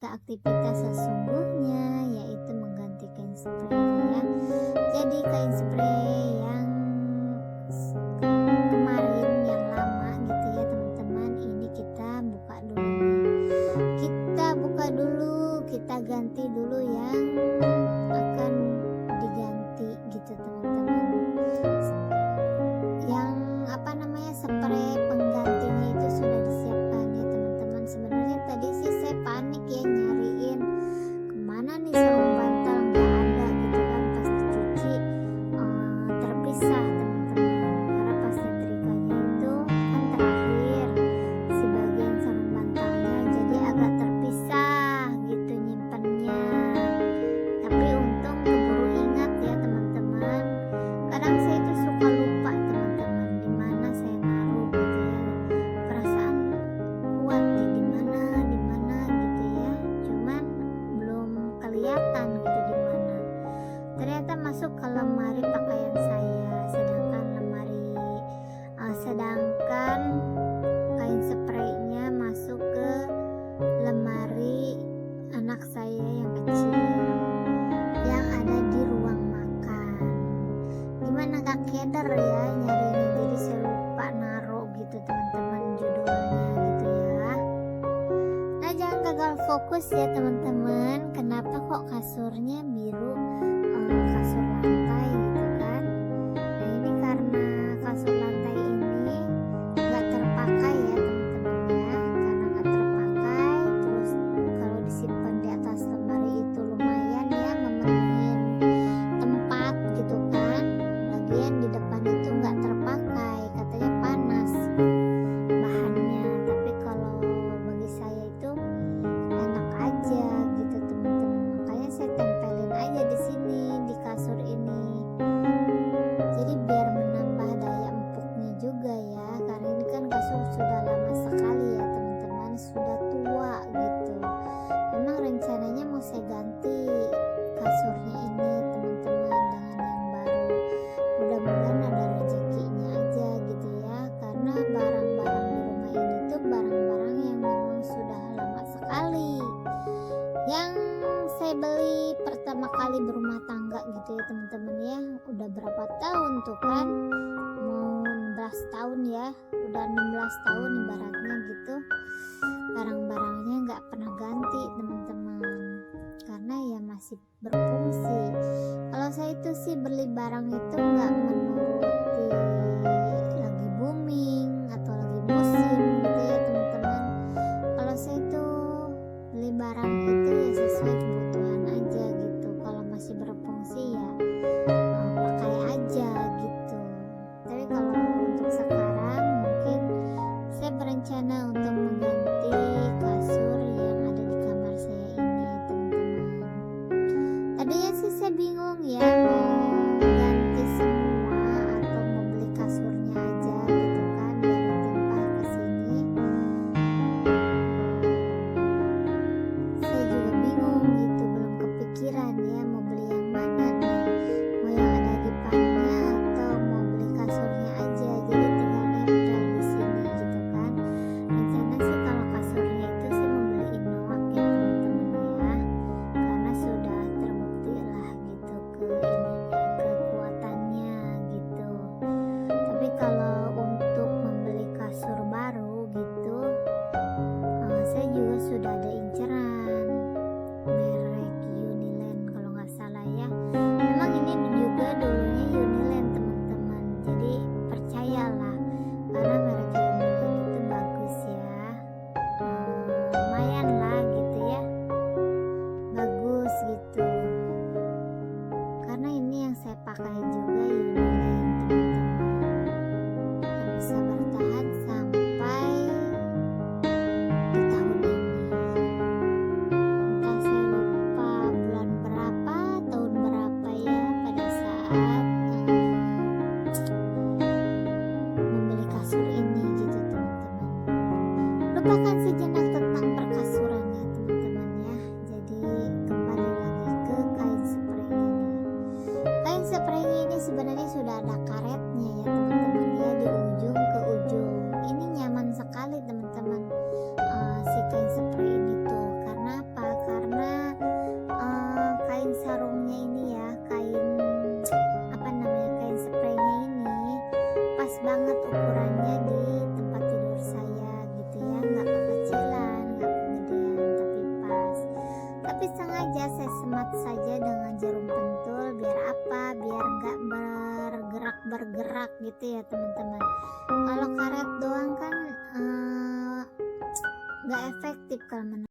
ke aktivitas sesungguhnya, yaitu mengganti kain spray ya. Jadi kain spray yang kemarin yang lama gitu ya teman-teman, ini kita buka dulu nih. Kita buka dulu, kita ganti dulu yang akan diganti gitu teman-teman. Yang spray penggantinya itu sudah disiapkan ya teman-teman. Sebenarnya tadi sih saya panik ya nyariin kemana nih sarung bantal, nggak ada gitu kan. Pas dicuci terpisah teman-teman, karena pas nyetrikanya itu kan terakhir si bagian sarung bantalnya, jadi agak terpisah gitu nyimpennya. Tapi untung keburu ingat ya teman-teman. Kadang saya itu suka lupa teman-teman di mana saya naruh gitu ya. Perasaan kuat nih di mana gitu ya. Cuman belum kelihatan gitu di mana. Ternyata masuk ke lemari pakaian saya, sedangkan kain spraynya masuk ke lemari anak saya yang kecil yang ada di ruang makan. Gimana Kak Keder ya nyarinya, jadi saya lupa naruh gitu teman-teman judulnya gitu ya. Nah, jangan gagal fokus ya teman-teman. Kenapa kok kasurnya biru, kasur lantai gitu kan. Nah, ini karena kasur lantai ini gak terpakai ya teman-teman ya. Karena gak terpakai, terus kalau disimpan di atas lemari itu lumayan ya memenuhi tempat gitu kan. Lagian di depan itu gak terpakai, katanya panas bahannya. Tapi kalau bagi saya itu enak aja gitu teman-teman. Makanya saya tempelin aja di sini di kasur ini. Jadi biar menambah daya empuknya juga ya. Karena ini kan kasur sudah lama sekali ya teman-teman, sudah tua gitu. Memang rencananya mau saya ganti kasurnya ini teman-teman dengan yang baru. Mudah-mudahan ada rezekinya aja gitu ya. Karena barang-barang di rumah ini tuh barang-barang yang memang sudah lama sekali. Yang saya beli pertama kali berumah tangga gitu ya teman-teman ya. Udah berapa tahun tuh kan? Mau 16 tahun ya. Udah 16 tahun ibaratnya gitu. Barang-barangnya nggak pernah ganti teman-teman. Karena ya masih berfungsi. Kalau saya itu sih beli barang itu nggak menuruti lagi booming atau lagi musim gitu ya teman-teman. Kalau saya itu beli barang itu ya sesuai kebutuhan aja gitu. Kalau masih berfungsi ya pakai aja gitu. Tapi kalau untuk sekarang mungkin saya berencana untuk mengganti kasur yang ada di kamar saya ini teman-teman. Tadinya sih saya bingung ya mau ganti semua atau mau beli kasurnya aja gitu kan biar ditimpah ke sini. Saya juga bingung gitu, belum kepikiran ya mau beli yang mana nih. banget ukurannya di tempat tidur saya gitu ya, nggak kekecilan, nggak kegedean, tapi pas. Tapi sengaja saya semat saja dengan jarum pentul, biar apa? Biar nggak bergerak gitu ya teman-teman. Kalau karet doang kan nggak efektif kalau menurut